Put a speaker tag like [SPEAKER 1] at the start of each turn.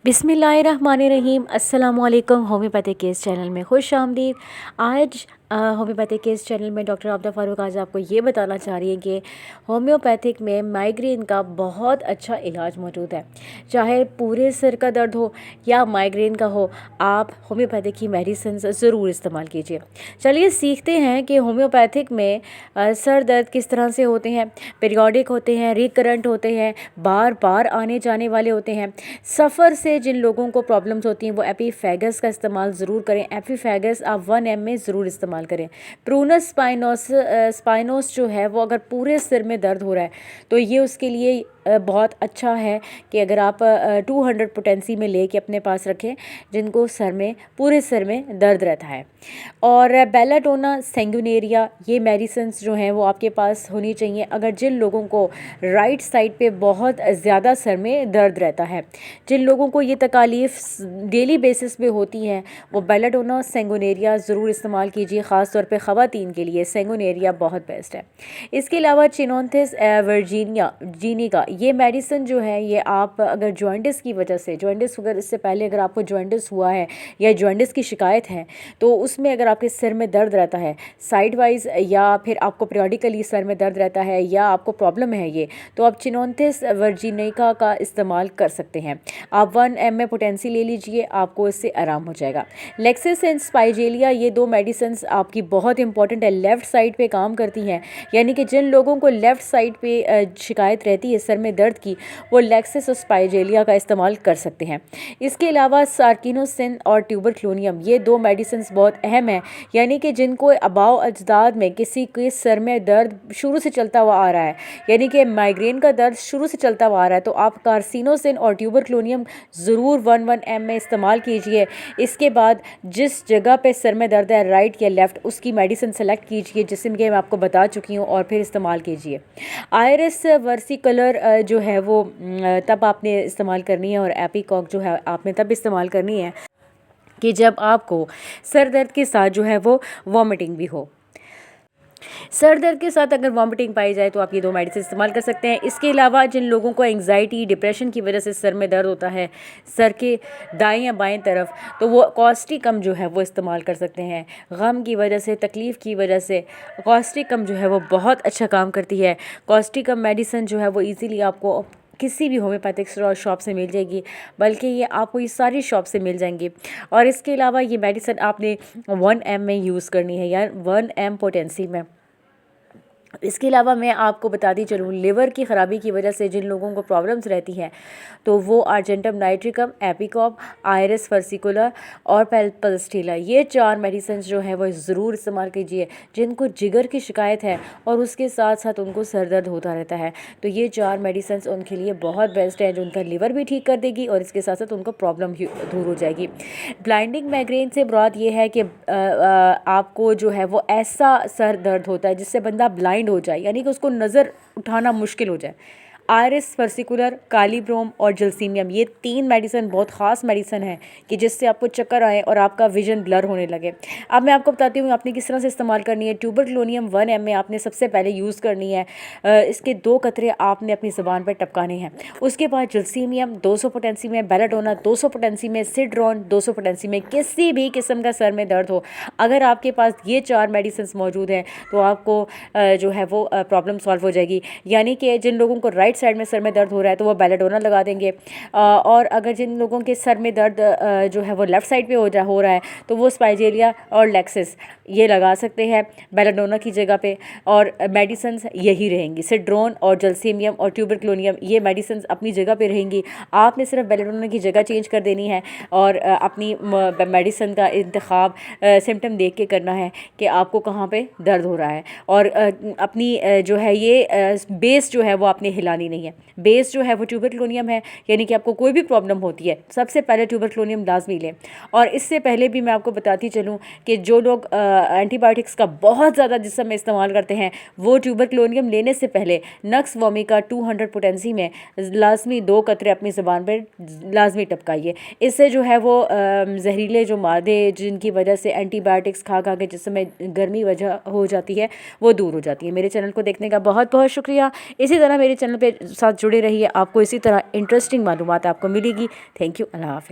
[SPEAKER 1] बिस्मिल्लाहिर्रहमानिर्रहीम। अस्सलामुअलैकुम। Homeopathic case channel में खुश आमदीद। आज होम्योपैथिक केस चैनल में डॉक्टर आबदा फ़ारूक आज आपको ये बताना चाह रही हैं कि होम्योपैथिक में माइग्रेन का बहुत अच्छा इलाज मौजूद है। चाहे पूरे सिर का दर्द हो या माइग्रेन का हो, आप होम्योपैथिक की मेडिसिन ज़रूर इस्तेमाल कीजिए। चलिए सीखते हैं कि होम्योपैथिक में सर दर्द किस तरह से होते हैं। पीरियोडिक होते हैं, रिकरेंट होते हैं, बार बार आने जाने वाले होते हैं। सफ़र से जिन लोगों को प्रॉब्लम्स होती हैं वो एपीफेगस का इस्तेमाल ज़रूर करें। एपीफेगस आप 1 ml में ज़रूर इस्तेमाल करें। प्रूनस स्पाइनोस जो है वो अगर पूरे सिर में दर्द हो रहा है तो ये उसके लिए बहुत अच्छा है कि अगर आप 200 पोटेंसी में ले के अपने पास रखें जिनको पूरे सिर में दर्द रहता है। और बेलाडोना सेंगुनेरिया ये मेडिसिन्स जो हैं वो आपके पास होनी चाहिए अगर जिन लोगों को राइट साइड पे बहुत ज़्यादा सर में दर्द रहता है। जिन लोगों को ये तकालीफ डेली बेसिस पे होती हैं वो बेलाडोना सेंगुनेरिया ज़रूर इस्तेमाल कीजिए। ख़ास तौर पे ख़वातीन के लिए सेंगुनेरिया बहुत बेस्ट है। इसके अलावा चिनोंथिस वर्जीनिका ये मेडिसिन जो है ये आप अगर जॉइंटिस की वजह से अगर इससे पहले अगर आपको जॉइंटिस हुआ है या जॉइंटिस की शिकायत है तो उसमें अगर आपके सिर में दर्द रहता है साइड वाइज या फिर आपको पीरियोडिकली सर में दर्द रहता है या आपको प्रॉब्लम है ये, तो आप चिनोंथिस वर्जीनिका का इस्तेमाल कर सकते हैं। आप 1 ml पोटेंसी ले लीजिए, आपको इससे आराम हो जाएगा। लेक्सिस एंड स्पाइजेलिया ये दो मेडिसिन आपकी बहुत इंपॉर्टेंट है, लेफ़्ट साइड पे काम करती हैं। यानी कि जिन लोगों को लेफ़्ट साइड पे शिकायत रहती है सर में दर्द की वो लेक्सिस और स्पाइजेलिया का इस्तेमाल कर सकते हैं। इसके अलावा सार्किनोसिन और ट्यूबरक्लोनियम ये दो मेडिसिन बहुत अहम है। यानी कि जिनको आबाओ अजदाद में किसी के सर में दर्द शुरू से चलता हुआ आ रहा है, यानी कि माइग्रेन का दर्द शुरू से चलता हुआ आ रहा है, तो आप कार्सिनोसिन और ट्यूबरक्लोनियम ज़रूर 1 ml में इस्तेमाल कीजिए। इसके बाद जिस जगह पे सर में दर्द है राइट या लेफ़्ट उसकी मेडिसिन सेलेक्ट कीजिए जिसमें कि मैं आपको बता चुकी हूँ और फिर इस्तेमाल कीजिए। आयरिस वर्सिकुलर जो है वो तब आपने इस्तेमाल करनी है और एपीकॉक जो है आपने तब इस्तेमाल करनी है कि जब आपको सर दर्द के साथ जो है वो वॉमिटिंग भी हो। सर दर्द के साथ अगर वॉमिटिंग पाई जाए तो आप ये दो मेडिसिन इस्तेमाल कर सकते हैं। इसके अलावा जिन लोगों को एंग्जाइटी डिप्रेशन की वजह से सर में दर्द होता है सर के दाएं या बाएं तरफ, तो वो कॉस्टिकम जो है वो इस्तेमाल कर सकते हैं। गम की वजह से, तकलीफ़ की वजह से कॉस्टिकम जो है वो बहुत अच्छा काम करती है। कॉस्टिकम मेडिसिन जो है वो ईज़िली आपको किसी भी होम्योपैथिक शॉप से मिल जाएगी, बल्कि ये आपको ये सारी शॉप से मिल जाएंगी। और इसके अलावा ये मेडिसिन आपने 1 ml में यूज़ करनी है या 1 ml पोटेंसी में। इसके अलावा मैं आपको बताती चलूँ लिवर की ख़राबी की वजह से जिन लोगों को प्रॉब्लम्स रहती हैं तो वो आर्जेंटम नाइट्रिकम, एपिकॉप, आयरिस वर्सिकुलर और पल्स्टीला ये 4 मेडिसिन जो हैं वो ज़रूर इस्तेमाल कीजिए। जिनको जिगर की शिकायत है और उसके साथ साथ उनको सर दर्द होता रहता है तो ये 4 मेडिसिन उनके लिए बहुत बेस्ट है, जो उनका लिवर भी ठीक कर देगी और इसके साथ साथ उनको प्रॉब्लम दूर हो जाएगी। ब्लाइंडिंग माइग्रेन से मुराद ये है कि आपको जो है वो ऐसा सर दर्द होता है जिससे बंदा ब्लाइंड हो जाए, यानी कि उसको नज़र उठाना मुश्किल हो जाए। आयरिस वर्सिकुलर, कालीब्रोम और जलसीमियम ये 3 मेडिसिन बहुत ख़ास मेडिसिन है कि जिससे आपको चक्कर आए और आपका विजन ब्लर होने लगे। अब मैं आपको बताती हूँ आपने किस तरह से इस्तेमाल करनी है। ट्यूबरक्लोनियम 1 ml आपने सबसे पहले यूज़ करनी है। इसके 2 कतरे आपने अपनी ज़बान पर टपकाने हैं। उसके बाद जलसीमियम 200 पोटेंसी में, बेलाडोना 200 पोटेंसी में, सिड्रोन 200 पोटेंसी में। किसी भी किस्म का सर में दर्द हो अगर आपके पास ये 4 मेडिसिन मौजूद हैं तो आपको जो है वो प्रॉब्लम सॉल्व हो जाएगी। यानी कि जिन लोगों को राइट साइड में सर में दर्द हो रहा है तो वो बेलाडोना लगा देंगे, और अगर जिन लोगों के सर में दर्द जो है वो लेफ़्ट साइड पे हो रहा है तो वो स्पाइजेलिया और लेक्सिस ये लगा सकते हैं बेलाडोना की जगह पे। और मेडिसिन यही रहेंगी, सिड्रोन और जलसीमियम और ट्यूबरक्लोनियम ये मेडिसिन अपनी जगह पे रहेंगी। आपने सिर्फ बेलाडोना की जगह चेंज कर देनी है और अपनी मेडिसिन का इंतखाब सिम्टम देख के करना है कि आपको कहाँ पे दर्द हो रहा है। और अपनी जो है ये बेस जो है वो आपने हिलानी नहीं है। बेस जो है वो ट्यूबरक्लोनियम है, यानी कि आपको कोई भी प्रॉब्लम होती है सबसे पहले ट्यूबरक्लोनियम लाजमी लें। और इससे पहले भी मैं आपको बताती चलूँ कि जो लोग एंटीबायोटिक्स का बहुत ज़्यादा जिस्म में इस्तेमाल करते हैं वो ट्यूबरक्लोनियम लेने से पहले नक्स वोमिका 200 पोटेंसी में लाजमी 2 कतरे अपनी ज़बान पर लाजमी टपकाइए। इससे जो है वो जहरीले जो मादे जिनकी वजह से एंटीबायोटिक्स खा के जिसम में गर्मी वजह हो जाती है वो दूर हो जाती है। मेरे चैनल को देखने का बहुत बहुत शुक्रिया। इसी तरह मेरे चैनल पे साथ जुड़े रहिए, आपको इसी तरह इंटरेस्टिंग मालूमात आपको मिलेगी। थैंक यू, अल्लाह हाफ़िज़।